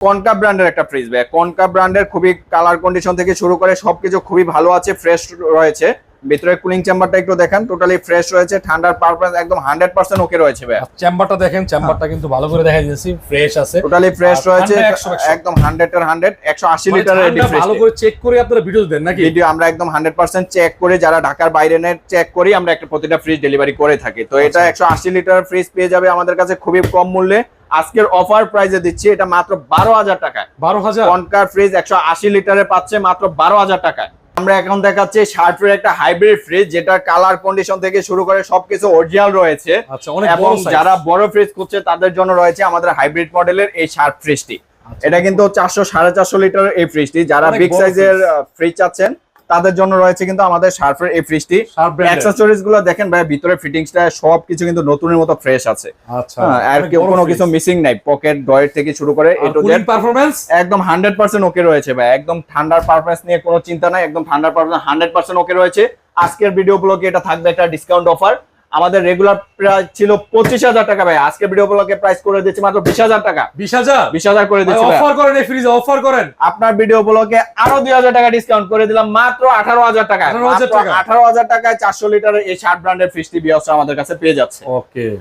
Concha ব্র্যান্ডের একটা fridge ভাই, কনকা ব্র্যান্ডের খুবই কালার কন্ডিশন থেকে শুরু করে সবকিছু খুবই ভালো আছে, ফ্রেশ রয়েছে। ভিতরে কুলিং চেম্বারটা একটু দেখেন, টোটালি ফ্রেশ রয়েছে, ঠান্ডার পারপাস একদম 100% ওকে রয়েছে ভাই। চেম্বারটা দেখেন, চেম্বারটা কিন্তু ভালো করে দেখা যাচ্ছে, ফ্রেশ আছে, টোটালি ফ্রেশ রয়েছে, একদম 100 এর 100 180 লিটারের এডি ফ্রিজ। ভালো করে চেক করে আপনারা ভিডিও দেন নাকি? ভিডিও আমরা একদম 100% চেক করে, যারা ঢাকার বাইরে নেয় চেক করি আমরা একটা প্রতিটা ফ্রিজ ডেলিভারি করে থাকি। তো এটা 180 লিটার ফ্রিজ পেয়ে যাবে আমাদের কাছে খুবই কম মূল্যে। আজকের অফার প্রাইসে দিচ্ছি এটা মাত্র 12,000 টাকায়। 12,000 কনকার ফ্রিজ 180 লিটারে পাচ্ছে মাত্র 12,000 টাকায়। আমরা এখন দেখাচ্ছি শার্পের একটা হাইব্রিড ফ্রিজ, যেটা কালার কন্ডিশন থেকে শুরু করে সবকিছু অরিজিনাল রয়েছে। আচ্ছা, অনেক এবং বড় সাইজ। যারা বড় ফ্রিজ খুঁজছে তাদের জন্য রয়েছে আমাদের হাইব্রিড মডেলের এই শার্প ফ্রিজটি। এটা কিন্তু 400 450 লিটারের এই ফ্রিজটি। যারা অনেক বিগ বড় সাইজের ফ্রিজ চাচ্ছেন তাদের জন্য রয়েছে কিন্তু আমাদের শার্পের এই ফ্রিজটি। শার্প ব্র্যান্ডের। অ্যাকসেসরিজ গুলো দেখেন ভাই, ভিতরে ফিটিংসটা সবকিছু কিন্তু নতুনের মতো ফ্রেশ আছে। আচ্ছা, আর কোনো কিছু মিসিং নাই, পকেট ডয়ের থেকে শুরু করে এ টু জেড পারফরম্যান্স একদম 100% ওকে রয়েছে ভাই। একদম ঠান্ডার পারফরম্যান্স নিয়ে কোনো চিন্তা নাই, একদম ঠান্ডার পারফরম্যান্স 100% ওকে রয়েছে। আজকের ভিডিও ব্লগে এটা থাকবে একটা ডিসকাউন্ট অফার। আমাদের রেগুলার প্রাইস ছিল 25,000 টাকা ভাই, আজকে ভিডিও ব্লগে প্রাইস করে দিচ্ছি মাত্র 20,000 টাকা। 20,000 করে দিচ্ছি ভাই। অফার করেন, এই ফ্রিজে অফার করেন। আপনার ভিডিও ব্লগে আরো 2,000 টাকা ডিসকাউন্ট করে দিলাম, মাত্র 18,000 টাকা। 18,000 টাকা। 18,000 টাকায় 400 লিটারের এই শার্প ব্র্যান্ডের ফ্রিজটি বিয়াস আমাদের কাছে পেয়ে যাচ্ছে। ওকে।